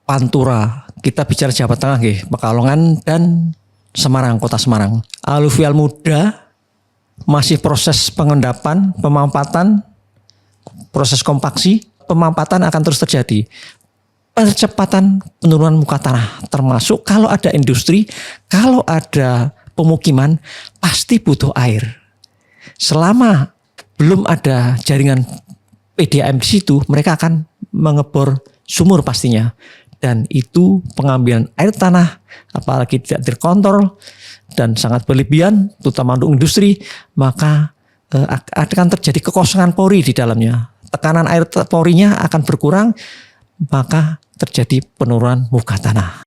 Pantura, kita bicara Jawa Tengah nggih, Pekalongan dan Semarang, Kota Semarang. Aluvial muda masih proses pengendapan, pemampatan, proses kompaksi, pemampatan akan terus terjadi. Percepatan penurunan muka tanah, termasuk kalau ada industri, kalau ada pemukiman, pasti butuh air. Selama belum ada jaringan PDAM di situ, mereka akan mengebor sumur pastinya. Dan itu pengambilan air tanah, apalagi tidak terkontrol dan sangat berlebihan, terutama untuk industri, maka akan terjadi kekosongan pori di dalamnya. Tekanan air porinya akan berkurang, maka terjadi penurunan muka tanah.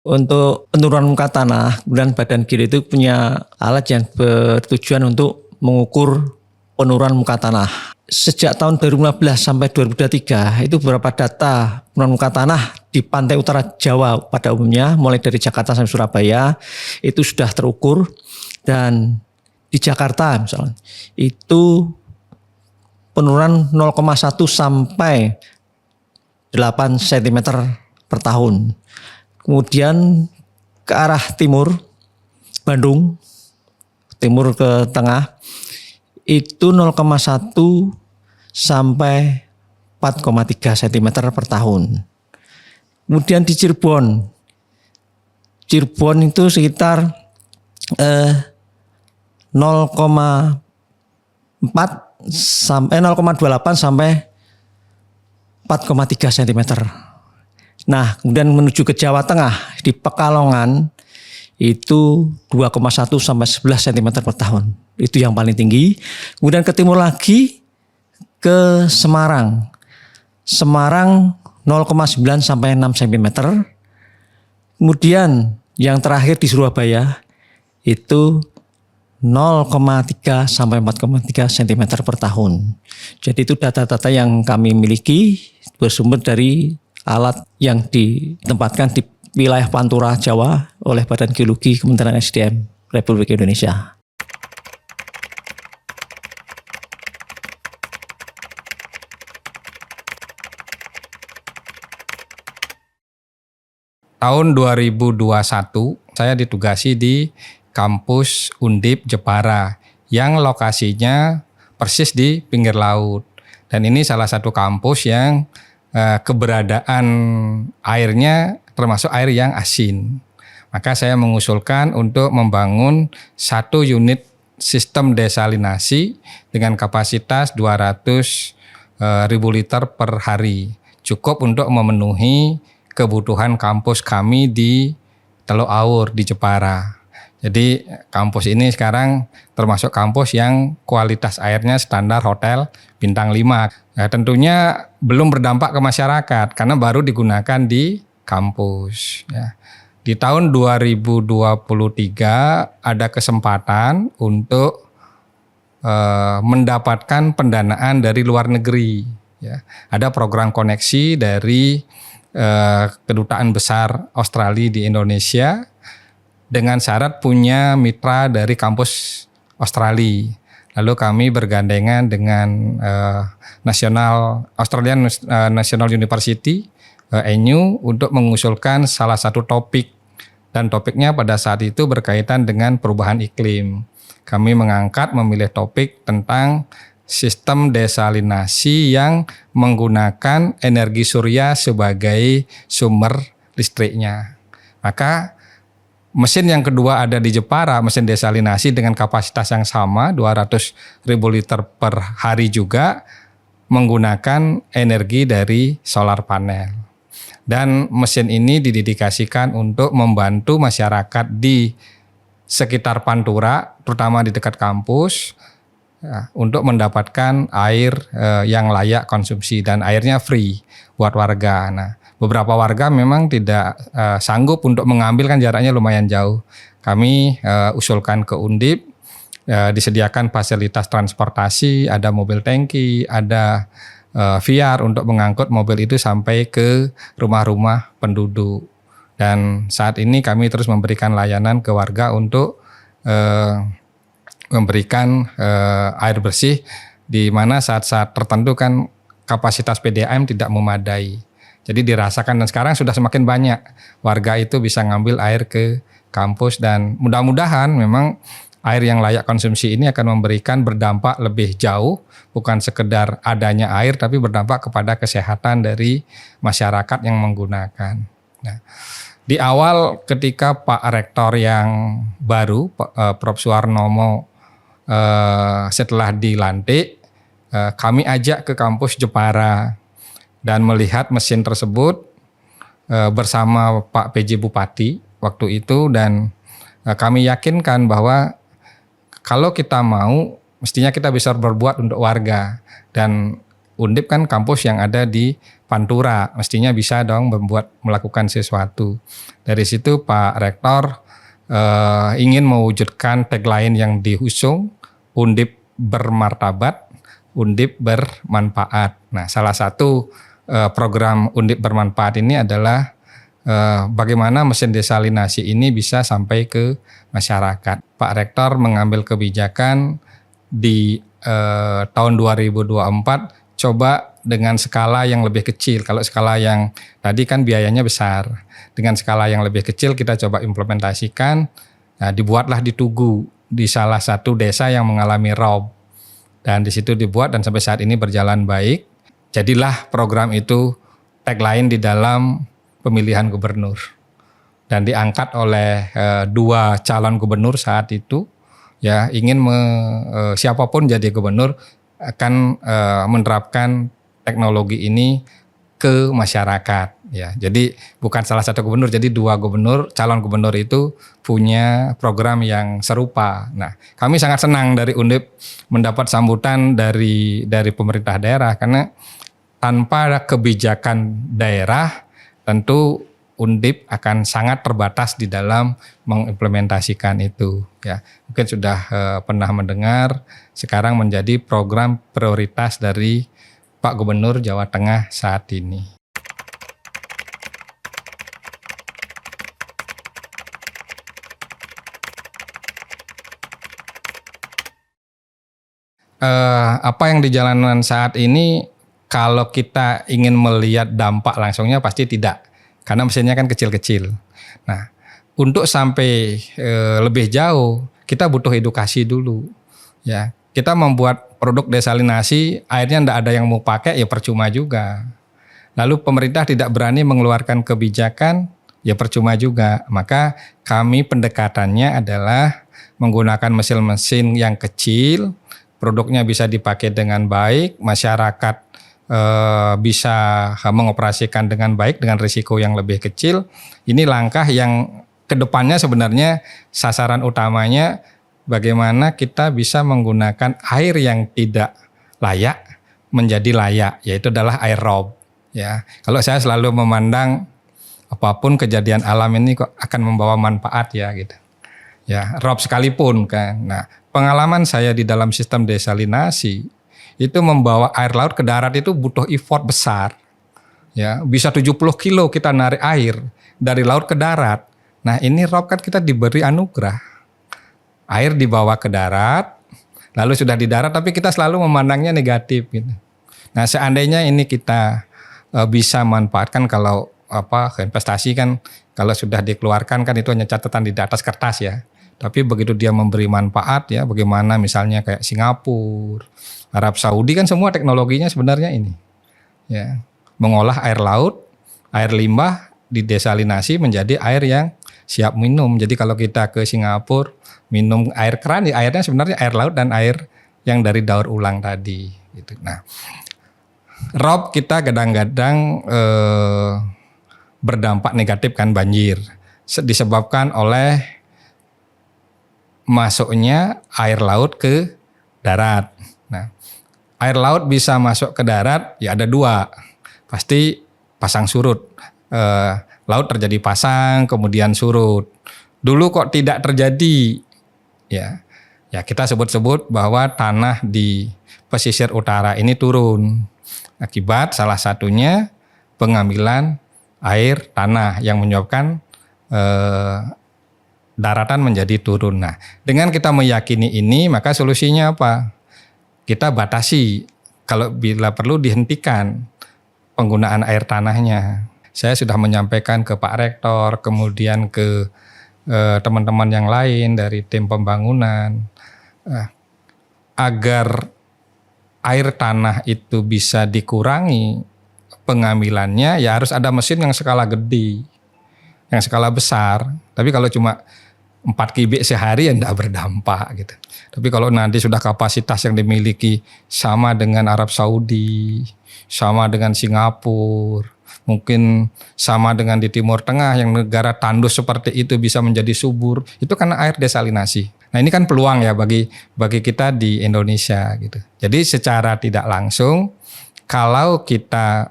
Untuk penurunan muka tanah, kemudian Badan Geologi itu punya alat yang bertujuan untuk mengukur penurunan muka tanah. Sejak tahun 2015 sampai 2023 itu beberapa data penurunan muka tanah di pantai utara Jawa pada umumnya, mulai dari Jakarta sampai Surabaya, itu sudah terukur. Dan di Jakarta misalnya, itu penurunan 0,1 sampai 8 cm per tahun. Kemudian ke arah timur, Bandung, timur ke tengah, itu 0,1 sampai 4,3 cm per tahun. Kemudian di Cirebon itu sekitar 0,28 sampai 4,3 cm. Nah, kemudian menuju ke Jawa Tengah di Pekalongan itu 2,1 sampai 11 cm per tahun. Itu yang paling tinggi. Kemudian ke timur lagi ke Semarang. Semarang 0,9 sampai 6 cm. Kemudian yang terakhir di Surabaya itu 0,3 sampai 4,3 cm per tahun. Jadi itu data-data yang kami miliki bersumber dari alat yang ditempatkan di wilayah Pantura Jawa oleh Badan Geologi Kementerian SDM Republik Indonesia. Tahun 2021 saya ditugasi di kampus Undip Jepara yang lokasinya persis di pinggir laut. Dan ini salah satu kampus yang keberadaan airnya termasuk air yang asin. Maka saya mengusulkan untuk membangun satu unit sistem desalinasi dengan kapasitas 200.000 liter per hari. Cukup untuk memenuhi kebutuhan kampus kami di Teluk Awur di Jepara. Jadi kampus ini sekarang termasuk kampus yang kualitas airnya standar hotel bintang 5. Nah, tentunya belum berdampak ke masyarakat karena baru digunakan di kampus. Ya. Di tahun 2023 ada kesempatan untuk mendapatkan pendanaan dari luar negeri. Ya. Ada program koneksi dari Kedutaan Besar Australia di Indonesia dengan syarat punya mitra dari kampus Australia. Lalu kami bergandengan dengan Australian National University ANU untuk mengusulkan salah satu topik, dan topiknya pada saat itu berkaitan dengan perubahan iklim. Kami memilih topik tentang sistem desalinasi yang menggunakan energi surya sebagai sumber listriknya. Maka mesin yang kedua ada di Jepara, mesin desalinasi dengan kapasitas yang sama, 200.000 liter per hari juga, menggunakan energi dari solar panel. Dan mesin ini didedikasikan untuk membantu masyarakat di sekitar Pantura, terutama di dekat kampus, ya, untuk mendapatkan air yang layak konsumsi dan airnya free buat warga. Nah, beberapa warga memang tidak sanggup untuk mengambil, kan jaraknya lumayan jauh. Kami usulkan ke Undip, disediakan fasilitas transportasi, ada mobil tangki, ada VR untuk mengangkut mobil itu sampai ke rumah-rumah penduduk. Dan saat ini kami terus memberikan layanan ke warga untuk memberikan air bersih di mana saat-saat tertentu kan kapasitas PDAM tidak memadai. Jadi dirasakan dan sekarang sudah semakin banyak warga itu bisa ngambil air ke kampus dan mudah-mudahan memang air yang layak konsumsi ini akan memberikan berdampak lebih jauh, bukan sekedar adanya air tapi berdampak kepada kesehatan dari masyarakat yang menggunakan. Nah, di awal ketika Pak Rektor yang baru, Prof. Suwarnomo setelah dilantik, kami ajak ke kampus Jepara dan melihat mesin tersebut bersama Pak PJ Bupati waktu itu dan kami yakinkan bahwa kalau kita mau, mestinya kita bisa berbuat untuk warga. Dan Undip kan kampus yang ada di Pantura, mestinya bisa dong melakukan sesuatu. Dari situ Pak Rektor ingin mewujudkan tagline yang diusung, Undip bermartabat, Undip bermanfaat. Nah, salah satu program Undip bermanfaat ini adalah bagaimana mesin desalinasi ini bisa sampai ke masyarakat. Pak Rektor mengambil kebijakan di tahun 2024 coba dengan skala yang lebih kecil. Kalau skala yang tadi kan biayanya besar. Dengan skala yang lebih kecil kita coba implementasikan. Nah, dibuatlah di Tugu di salah satu desa yang mengalami rob. Dan di situ dibuat dan sampai saat ini berjalan baik. Jadilah program itu tagline di dalam pemilihan gubernur dan diangkat oleh dua calon gubernur saat itu, ya ingin siapapun jadi gubernur akan menerapkan teknologi ini ke masyarakat, ya. Jadi bukan salah satu gubernur, jadi dua gubernur, calon gubernur itu punya program yang serupa. Nah, kami sangat senang dari Undip mendapat sambutan dari pemerintah daerah karena tanpa kebijakan daerah tentu Undip akan sangat terbatas di dalam mengimplementasikan itu, ya. Mungkin sudah pernah mendengar, sekarang menjadi program prioritas dari Pak Gubernur Jawa Tengah saat ini. Apa yang dijalankan saat ini, kalau kita ingin melihat dampak langsungnya pasti tidak, karena mesinnya kan kecil-kecil. Nah, untuk sampai lebih jauh, kita butuh edukasi dulu. Ya, kita membuat produk desalinasi, airnya tidak ada yang mau pakai, ya percuma juga. Lalu pemerintah tidak berani mengeluarkan kebijakan, ya percuma juga. Maka kami pendekatannya adalah menggunakan mesin-mesin yang kecil, produknya bisa dipakai dengan baik, masyarakat bisa mengoperasikan dengan baik dengan risiko yang lebih kecil. Ini langkah yang kedepannya sebenarnya sasaran utamanya bagaimana kita bisa menggunakan air yang tidak layak menjadi layak, yaitu adalah air rob. Ya, kalau saya selalu memandang apapun kejadian alam ini kok akan membawa manfaat ya gitu. Ya, rob sekalipun kan. Nah, pengalaman saya di dalam sistem desalinasi itu membawa air laut ke darat itu butuh effort besar. Ya, bisa 70 kilo kita narik air dari laut ke darat. Nah, ini rob kan kita diberi anugerah. Air dibawa ke darat, lalu sudah di darat tapi kita selalu memandangnya negatif gitu. Nah, seandainya ini kita bisa manfaatkan kalau investasi kan kalau sudah dikeluarkan kan itu hanya catatan di atas kertas ya. Tapi begitu dia memberi manfaat ya, bagaimana misalnya kayak Singapura, Arab Saudi kan semua teknologinya sebenarnya ini. Ya, mengolah air laut, air limbah didesalinasi menjadi air yang siap minum. Jadi kalau kita ke Singapura minum air keran, ya airnya sebenarnya air laut dan air yang dari daur ulang tadi. Gitu. Nah, rob kita kadang-kadang berdampak negatif kan banjir, disebabkan oleh masuknya air laut ke darat. Nah, air laut bisa masuk ke darat ya ada dua, pasti pasang surut. Laut terjadi pasang kemudian surut. Dulu kok tidak terjadi ya kita sebut-sebut bahwa tanah di pesisir utara ini turun akibat salah satunya pengambilan air tanah yang menyebabkan daratan menjadi turun. Nah, dengan kita meyakini ini, maka solusinya apa? Kita batasi, kalau bila perlu dihentikan penggunaan air tanahnya. Saya sudah menyampaikan ke Pak Rektor, kemudian ke teman-teman yang lain dari tim pembangunan, agar air tanah itu bisa dikurangi pengambilannya, ya harus ada mesin yang skala gede, yang skala besar. Tapi kalau cuma 4 kubik sehari ya tidak berdampak gitu. Tapi kalau nanti sudah kapasitas yang dimiliki sama dengan Arab Saudi, sama dengan Singapura, mungkin sama dengan di Timur Tengah yang negara tandus seperti itu bisa menjadi subur, itu karena air desalinasi. Nah ini kan peluang ya bagi kita di Indonesia gitu. Jadi secara tidak langsung kalau kita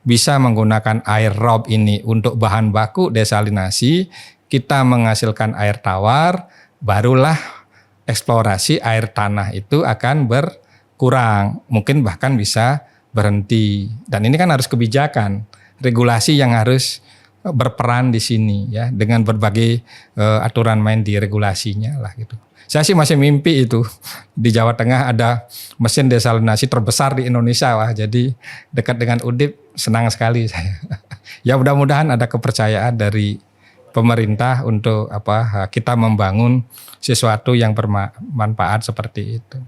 bisa menggunakan air rob ini untuk bahan baku desalinasi, kita menghasilkan air tawar, barulah eksplorasi air tanah itu akan berkurang, mungkin bahkan bisa berhenti. Dan ini kan harus kebijakan, regulasi yang harus berperan di sini ya, dengan berbagai aturan main di regulasinya lah gitu. Saya sih masih mimpi itu di Jawa Tengah ada mesin desalinasi terbesar di Indonesia, wah jadi dekat dengan Undip senang sekali saya. Ya mudah-mudahan ada kepercayaan dari pemerintah untuk kita membangun sesuatu yang bermanfaat seperti itu.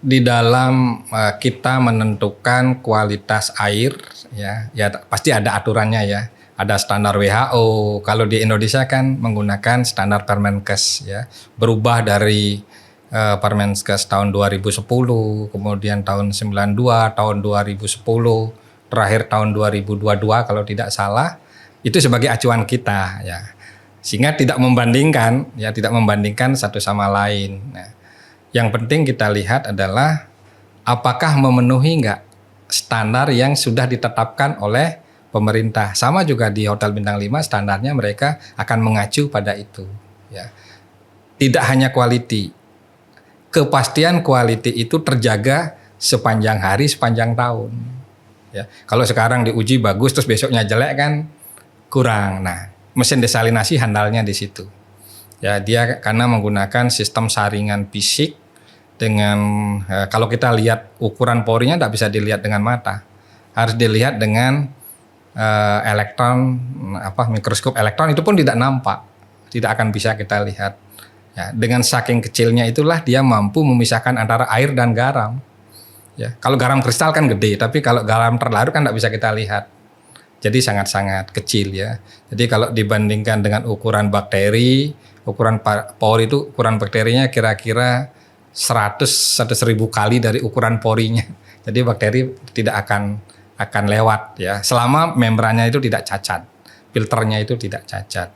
Di dalam kita menentukan kualitas air ya pasti ada aturannya ya. Ada standar WHO. Kalau di Indonesia kan menggunakan standar Permenkes ya. Berubah dari Permenkes tahun 2010, kemudian tahun 92, tahun 2010, terakhir tahun 2022 kalau tidak salah. Itu sebagai acuan kita ya. Sehingga tidak membandingkan satu sama lain. Nah, yang penting kita lihat adalah apakah memenuhi enggak standar yang sudah ditetapkan oleh pemerintah. Sama juga di Hotel Bintang 5 standarnya mereka akan mengacu pada itu ya. Tidak hanya quality. Kepastian quality itu terjaga sepanjang hari, sepanjang tahun. Ya, kalau sekarang diuji bagus terus besoknya jelek kan kurang. Nah, mesin desalinasi handalnya di situ. Ya, dia karena menggunakan sistem saringan fisik dengan kalau kita lihat ukuran porinya tidak bisa dilihat dengan mata, harus dilihat dengan elektron, mikroskop elektron, itu pun tidak nampak, tidak akan bisa kita lihat. Ya, dengan saking kecilnya itulah dia mampu memisahkan antara air dan garam. Ya, kalau garam kristal kan gede, tapi kalau garam terlarut kan tidak bisa kita lihat. Jadi sangat-sangat kecil ya. Jadi kalau dibandingkan dengan ukuran bakteri, ukuran pori itu ukuran bakterinya kira-kira 100.000 kali dari ukuran porinya. Jadi bakteri tidak akan lewat ya, selama membrannya itu tidak cacat, filternya itu tidak cacat.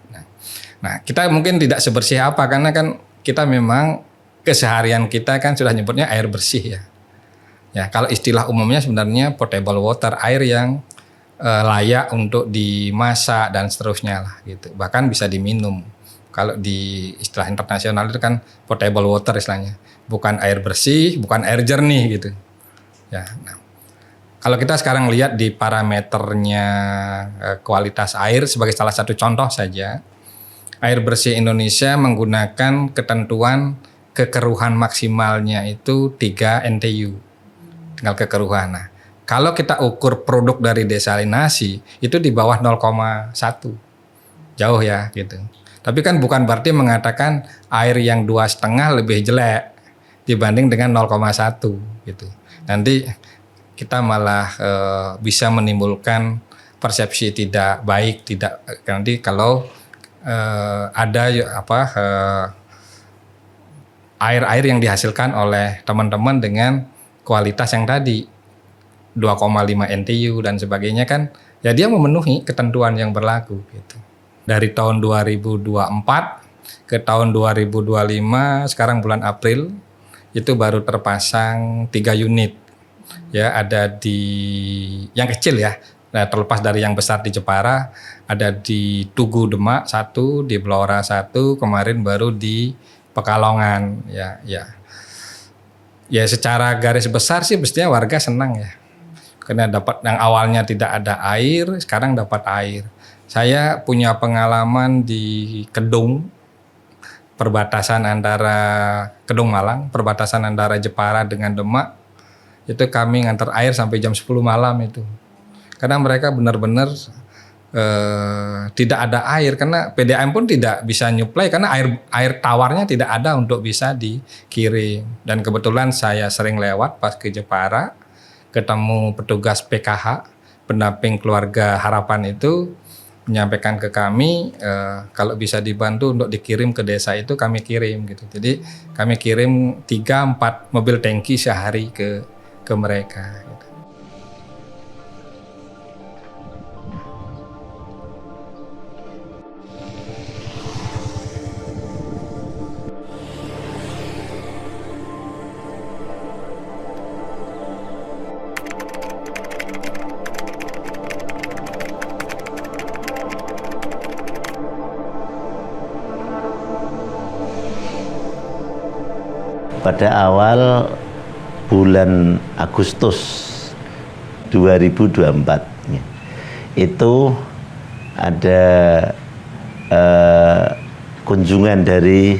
Nah, kita mungkin tidak sebersih apa karena kan kita memang keseharian kita kan sudah nyebutnya air bersih ya. Ya, kalau istilah umumnya sebenarnya potable water, air yang layak untuk dimasak dan seterusnya lah gitu. Bahkan bisa diminum. Kalau di istilah internasional itu kan potable water istilahnya. Bukan air bersih, bukan air jernih gitu. Ya, nah. Kalau kita sekarang lihat di parameternya kualitas air sebagai salah satu contoh saja, air bersih Indonesia menggunakan ketentuan kekeruhan maksimalnya itu 3 NTU, tinggal kekeruhan. Nah, kalau kita ukur produk dari desalinasi itu di bawah 0,1, jauh ya gitu. Tapi kan bukan berarti mengatakan air yang 2,5 lebih jelek dibanding dengan 0,1 gitu. Nanti kita malah bisa menimbulkan persepsi tidak baik, tidak nanti kalau ada air-air yang dihasilkan oleh teman-teman dengan kualitas yang tadi 2,5 NTU dan sebagainya kan ya dia memenuhi ketentuan yang berlaku gitu. Dari tahun 2024 ke tahun 2025 sekarang bulan April itu baru terpasang 3 unit. Ya, ada di yang kecil ya. Nah, terlepas dari yang besar di Jepara, ada di Tugu Demak 1, di Blora 1, kemarin baru di Pekalongan ya. Ya secara garis besar sih mestinya warga senang ya. Karena dapat yang awalnya tidak ada air, sekarang dapat air. Saya punya pengalaman di Kedung, perbatasan antara Kedung Malang, perbatasan antara Jepara dengan Demak. Itu kami ngantar air sampai jam 10 malam itu. Karena mereka benar-benar tidak ada air, karena PDAM pun tidak bisa nyuplai karena air tawarnya tidak ada untuk bisa dikirim. Dan kebetulan saya sering lewat pas ke Jepara, ketemu petugas PKH, pendamping keluarga harapan itu, menyampaikan ke kami kalau bisa dibantu untuk dikirim ke desa itu kami kirim gitu. Jadi kami kirim 3-4 mobil tangki sehari ke mereka. Gitu. Pada awal bulan Agustus 2024 itu ada kunjungan dari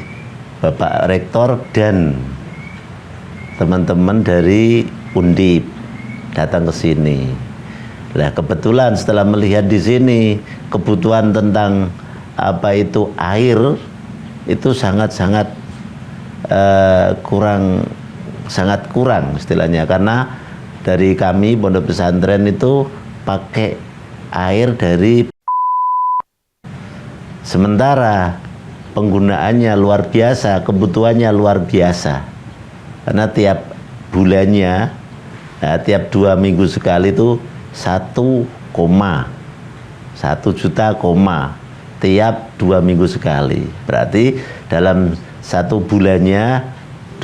Bapak Rektor dan teman-teman dari Undip datang ke sini. Nah, kebetulan setelah melihat di sini kebutuhan tentang apa itu air itu sangat-sangat sangat kurang istilahnya, karena dari kami pondok pesantren itu pakai air dari, sementara penggunaannya luar biasa, kebutuhannya luar biasa, karena tiap bulannya tiap 2 minggu sekali itu 1 juta tiap 2 minggu sekali, berarti dalam 1 bulannya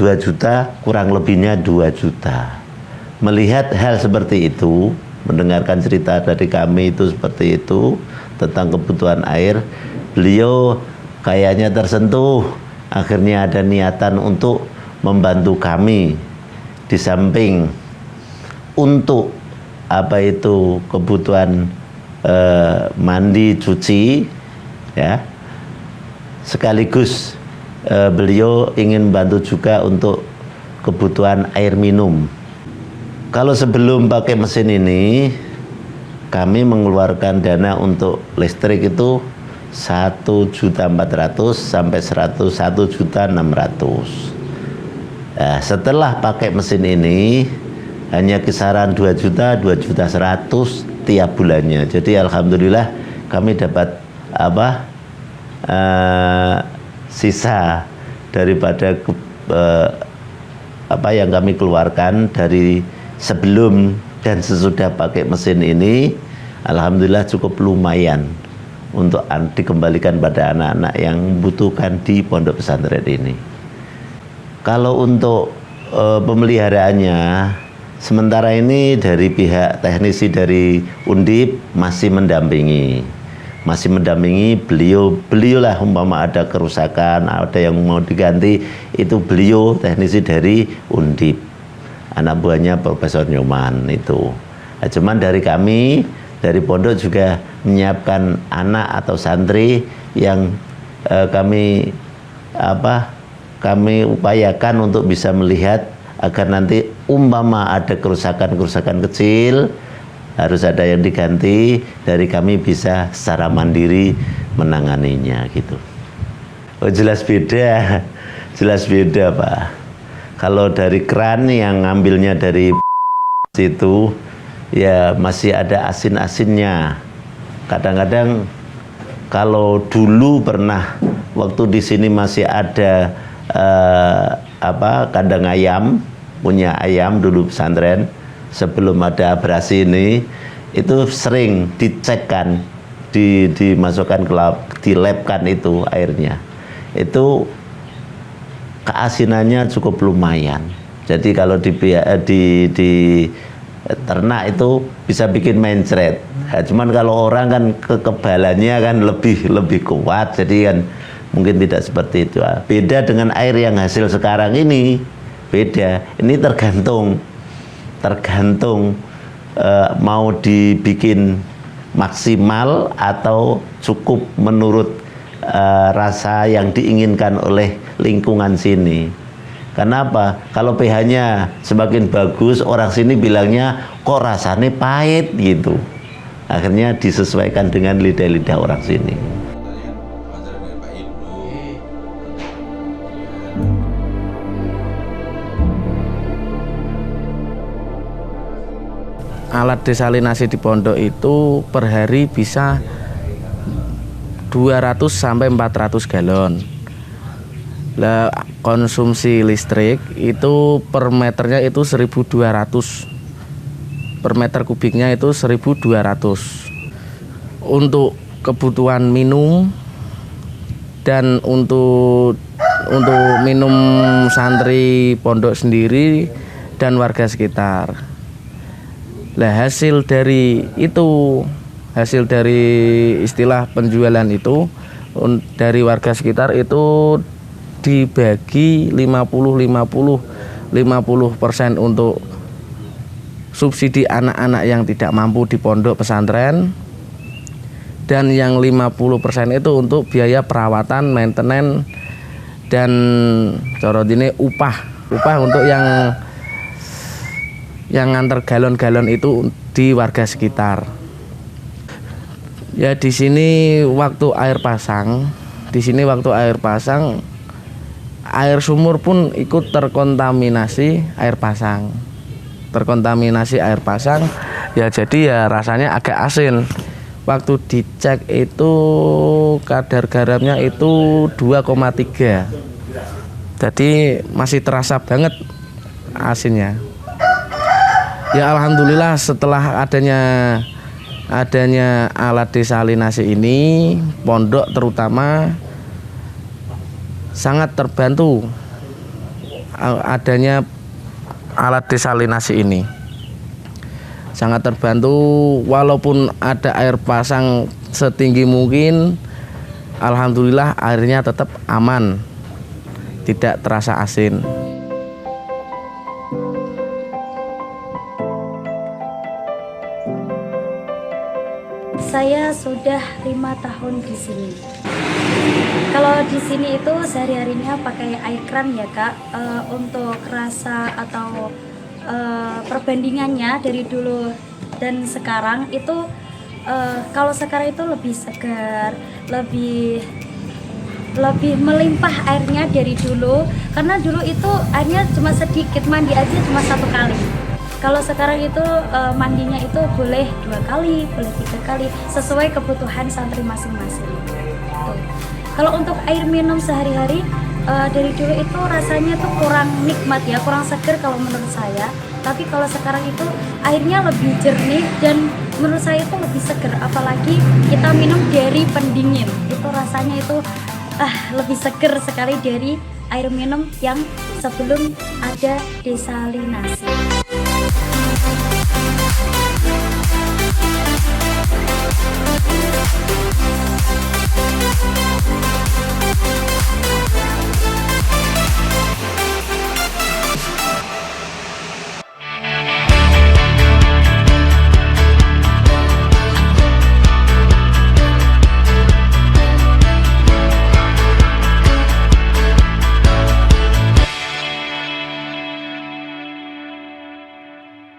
2 juta, kurang lebihnya 2 juta. Melihat hal seperti itu, mendengarkan cerita dari kami itu seperti itu tentang kebutuhan air, beliau kayaknya tersentuh, akhirnya ada niatan untuk membantu kami. Di samping untuk apa itu kebutuhan mandi, cuci, ya, sekaligus beliau ingin bantu juga untuk kebutuhan air minum. Kalau sebelum pakai mesin ini, kami mengeluarkan dana untuk listrik itu 1.400.000 sampai 101.600.000. Nah, setelah pakai mesin ini hanya kisaran 2 juta, 2.100.000 tiap bulannya. Jadi alhamdulillah kami dapat sisa daripada apa yang kami keluarkan dari sebelum dan sesudah pakai mesin ini, alhamdulillah cukup lumayan untuk dikembalikan pada anak-anak yang membutuhkan di pondok pesantren ini. Kalau untuk pemeliharaannya, sementara ini dari pihak teknisi dari Undip masih mendampingi beliaulah, umpama ada kerusakan, ada yang mau diganti, itu beliau teknisi dari Undip, anak buahnya Profesor Nyoman itu. Nah, cuman dari kami dari pondok juga menyiapkan anak atau santri yang kami upayakan untuk bisa melihat agar nanti umpama ada kerusakan kecil harus ada yang diganti, dari kami bisa secara mandiri menanganinya gitu. Oh, jelas beda Pak. Kalau dari keran yang ngambilnya dari situ ya masih ada asin-asinnya. Kadang-kadang kalau dulu pernah waktu di sini masih ada kandang ayam, punya ayam dulu pesantren. Sebelum ada abrasi ini, itu sering dicekkan, dimasukkan ke lab, dilabkan itu airnya. Itu keasinannya cukup lumayan. Jadi kalau di ternak itu bisa bikin mencret. Nah, cuman kalau orang kan kekebalannya kan lebih kuat, jadi kan mungkin tidak seperti itu. Beda dengan air yang hasil sekarang ini. beda. Ini tergantung mau dibikin maksimal atau cukup menurut rasa yang diinginkan oleh lingkungan sini. Kenapa? Kalau pH-nya semakin bagus, orang sini bilangnya kok rasanya pahit gitu. Akhirnya disesuaikan dengan lidah-lidah orang sini. Alat desalinasi di pondok itu per hari bisa 200 sampai 400 galon. Lah, konsumsi listrik itu per meternya itu 1.200. Per meter kubiknya itu 1.200. Untuk kebutuhan minum dan untuk minum santri pondok sendiri dan warga sekitar. Lah, hasil dari istilah penjualan itu dari warga sekitar itu dibagi 50% untuk subsidi anak-anak yang tidak mampu di pondok pesantren, dan yang 50% itu untuk biaya perawatan, maintenance, dan corot ini upah untuk yang nganter galon-galon itu di warga sekitar. Ya, di sini waktu air pasang, air sumur pun ikut terkontaminasi air pasang. Ya, jadi ya rasanya agak asin. Waktu dicek itu kadar garamnya itu 2,3. Jadi masih terasa banget asinnya. Ya, alhamdulillah setelah adanya alat desalinasi ini, pondok terutama sangat terbantu adanya alat desalinasi ini. Sangat terbantu, walaupun ada air pasang setinggi mungkin, alhamdulillah airnya tetap aman, tidak terasa asin. Saya sudah 5 tahun di sini. Kalau di sini itu sehari-harinya pakai air kran ya Kak. Untuk rasa atau perbandingannya dari dulu dan sekarang itu kalau sekarang itu lebih segar, lebih melimpah airnya dari dulu. Karena dulu itu airnya cuma sedikit, mandi aja cuma 1 kali. Kalau sekarang itu mandinya itu boleh 2 kali, boleh 3 kali, sesuai kebutuhan santri masing-masing. Kalau untuk air minum sehari-hari dari dulu itu rasanya tuh kurang nikmat ya, kurang seger kalau menurut saya. Tapi kalau sekarang itu airnya lebih jernih dan menurut saya itu lebih seger. Apalagi kita minum dari pendingin, itu rasanya itu lebih seger sekali dari air minum yang sebelum ada desalinasi.